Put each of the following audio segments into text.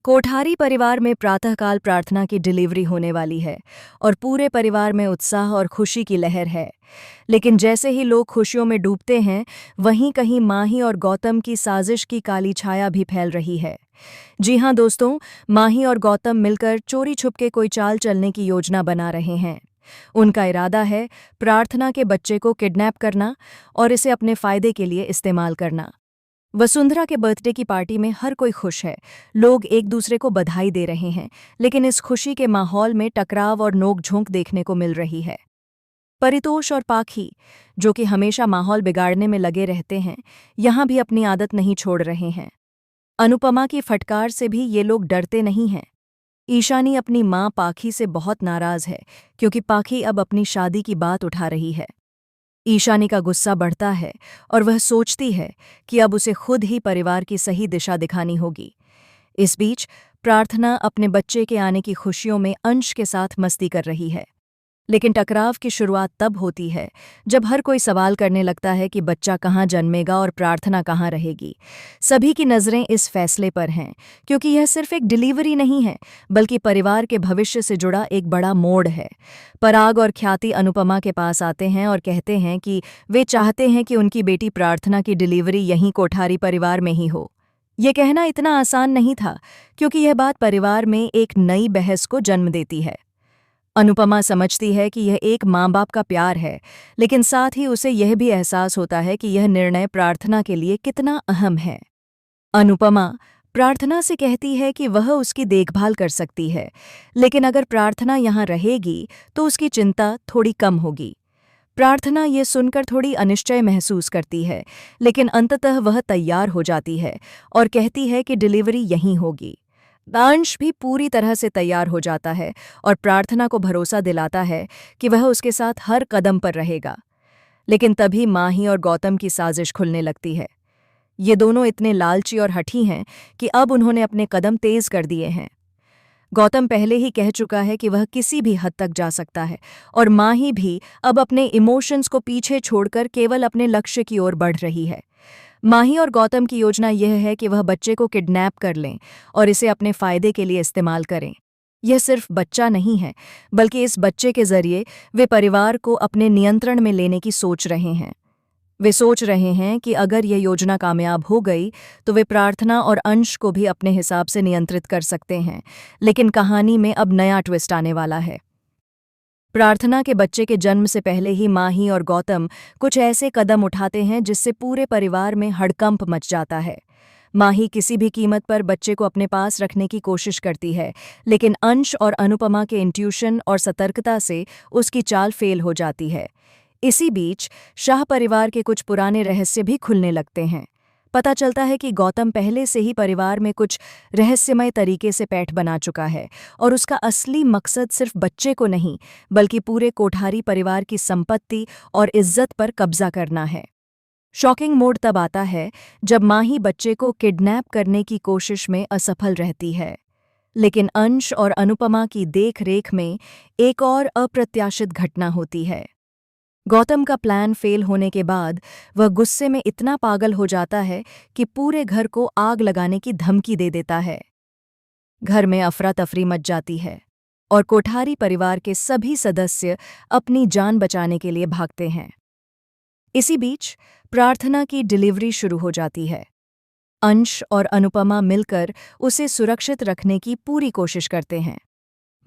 कोठारी परिवार में प्रातःकाल प्रार्थना की डिलीवरी होने वाली है और पूरे परिवार में उत्साह और खुशी की लहर है। लेकिन जैसे ही लोग खुशियों में डूबते हैं, वहीं कहीं माही और गौतम की साजिश की काली छाया भी फैल रही है। जी हाँ दोस्तों, माही और गौतम मिलकर चोरी छुपके कोई चाल चलने की योजना बना रहे हैं। उनका इरादा है प्रार्थना के बच्चे को किडनैप करना और इसे अपने फायदे के लिए इस्तेमाल करना। वसुंधरा के बर्थडे की पार्टी में हर कोई खुश है। लोग एक दूसरे को बधाई दे रहे हैं, लेकिन इस खुशी के माहौल में टकराव और नोक-झोंक देखने को मिल रही है। परितोष और पाखी, जो कि हमेशा माहौल बिगाड़ने में लगे रहते हैं, यहाँ भी अपनी आदत नहीं छोड़ रहे हैं। अनुपमा की फटकार से भी ये लोग डरते नहीं हैं। ईशानी अपनी माँ पाखी से बहुत नाराज है, क्योंकि पाखी अब अपनी शादी की बात उठा रही है। ईशानी का गुस्सा बढ़ता है और वह सोचती है कि अब उसे खुद ही परिवार की सही दिशा दिखानी होगी। इस बीच प्रार्थना अपने बच्चे के आने की खुशियों में अंश के साथ मस्ती कर रही है। लेकिन टकराव की शुरुआत तब होती है जब हर कोई सवाल करने लगता है कि बच्चा कहाँ जन्मेगा और प्रार्थना कहाँ रहेगी। सभी की नज़रें इस फैसले पर हैं, क्योंकि यह सिर्फ एक डिलीवरी नहीं है, बल्कि परिवार के भविष्य से जुड़ा एक बड़ा मोड़ है। पराग और ख्याति अनुपमा के पास आते हैं और कहते हैं कि वे चाहते हैं कि उनकी बेटी प्रार्थना की डिलीवरी यहीं कोठारी परिवार में ही हो। ये कहना इतना आसान नहीं था, क्योंकि यह बात परिवार में एक नई बहस को जन्म देती है। अनुपमा समझती है कि यह एक माँ-बाप का प्यार है, लेकिन साथ ही उसे यह भी एहसास होता है कि यह निर्णय प्रार्थना के लिए कितना अहम है। अनुपमा प्रार्थना से कहती है कि वह उसकी देखभाल कर सकती है, लेकिन अगर प्रार्थना यहाँ रहेगी तो उसकी चिंता थोड़ी कम होगी। प्रार्थना ये सुनकर थोड़ी अनिश्चय महसूस करती है, लेकिन अंततः वह तैयार हो जाती है और कहती है कि डिलीवरी यहीं होगी। अंश भी पूरी तरह से तैयार हो जाता है और प्रार्थना को भरोसा दिलाता है कि वह उसके साथ हर कदम पर रहेगा। लेकिन तभी माही और गौतम की साजिश खुलने लगती है। ये दोनों इतने लालची और हठी हैं कि अब उन्होंने अपने कदम तेज कर दिए हैं। गौतम पहले ही कह चुका है कि वह किसी भी हद तक जा सकता है, और माही भी अब अपने इमोशंस को पीछे छोड़कर केवल अपने लक्ष्य की ओर बढ़ रही है। माही और गौतम की योजना यह है कि वह बच्चे को किडनैप कर लें और इसे अपने फायदे के लिए इस्तेमाल करें। यह सिर्फ बच्चा नहीं है, बल्कि इस बच्चे के जरिए वे परिवार को अपने नियंत्रण में लेने की सोच रहे हैं। वे सोच रहे हैं कि अगर यह योजना कामयाब हो गई तो वे प्रार्थना और अंश को भी अपने हिसाब से नियंत्रित कर सकते हैं। लेकिन कहानी में अब नया ट्विस्ट आने वाला है। प्रार्थना के बच्चे के जन्म से पहले ही माही और गौतम कुछ ऐसे कदम उठाते हैं जिससे पूरे परिवार में हड़कंप मच जाता है। माही किसी भी कीमत पर बच्चे को अपने पास रखने की कोशिश करती है, लेकिन अंश और अनुपमा के इंट्यूशन और सतर्कता से उसकी चाल फेल हो जाती है। इसी बीच शाह परिवार के कुछ पुराने रहस्य भी खुलने लगते हैं। पता चलता है कि गौतम पहले से ही परिवार में कुछ रहस्यमय तरीके से पैठ बना चुका है, और उसका असली मकसद सिर्फ बच्चे को नहीं, बल्कि पूरे कोठारी परिवार की संपत्ति और इज्जत पर कब्जा करना है। शॉकिंग मोड तब आता है जब माही बच्चे को किडनैप करने की कोशिश में असफल रहती है, लेकिन अंश और अनुपमा की देख-रेख में एक और अप्रत्याशित घटना होती है। गौतम का प्लान फेल होने के बाद वह गुस्से में इतना पागल हो जाता है कि पूरे घर को आग लगाने की धमकी दे देता है। घर में अफरा तफरी मच जाती है और कोठारी परिवार के सभी सदस्य अपनी जान बचाने के लिए भागते हैं। इसी बीच प्रार्थना की डिलीवरी शुरू हो जाती है। अंश और अनुपमा मिलकर उसे सुरक्षित रखने की पूरी कोशिश करते हैं।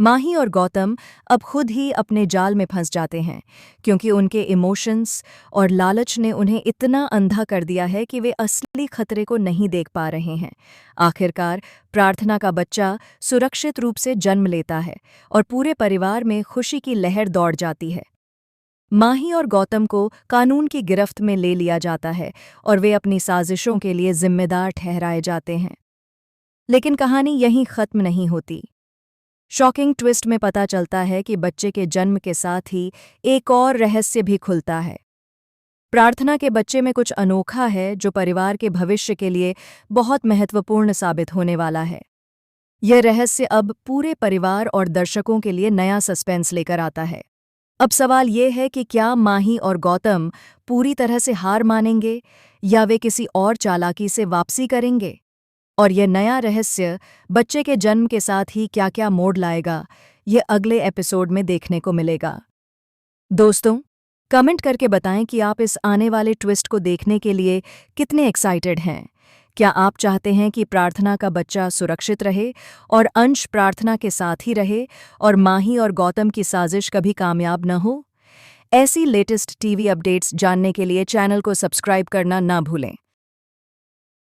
माही और गौतम अब खुद ही अपने जाल में फंस जाते हैं, क्योंकि उनके इमोशंस और लालच ने उन्हें इतना अंधा कर दिया है कि वे असली खतरे को नहीं देख पा रहे हैं। आखिरकार प्रार्थना का बच्चा सुरक्षित रूप से जन्म लेता है और पूरे परिवार में खुशी की लहर दौड़ जाती है। माही और गौतम को कानून की गिरफ्त में ले लिया जाता है और वे अपनी साजिशों के लिए जिम्मेदार ठहराए जाते हैं। लेकिन कहानी यहीं खत्म नहीं होती। शॉकिंग ट्विस्ट में पता चलता है कि बच्चे के जन्म के साथ ही एक और रहस्य भी खुलता है। प्रार्थना के बच्चे में कुछ अनोखा है जो परिवार के भविष्य के लिए बहुत महत्वपूर्ण साबित होने वाला है। यह रहस्य अब पूरे परिवार और दर्शकों के लिए नया सस्पेंस लेकर आता है। अब सवाल यह है कि क्या माही और गौतम पूरी तरह से हार मानेंगे या वे किसी और चालाकी से वापसी करेंगे? और यह नया रहस्य बच्चे के जन्म के साथ ही क्या-क्या मोड़ लाएगा, ये अगले एपिसोड में देखने को मिलेगा। दोस्तों, कमेंट करके बताएं कि आप इस आने वाले ट्विस्ट को देखने के लिए कितने एक्साइटेड हैं। क्या आप चाहते हैं कि प्रार्थना का बच्चा सुरक्षित रहे और अंश प्रार्थना के साथ ही रहे और माही और गौतम की साजिश कभी कामयाब न हो? ऐसी लेटेस्ट टीवी अपडेट्स जानने के लिए चैनल को सब्सक्राइब करना ना भूलें।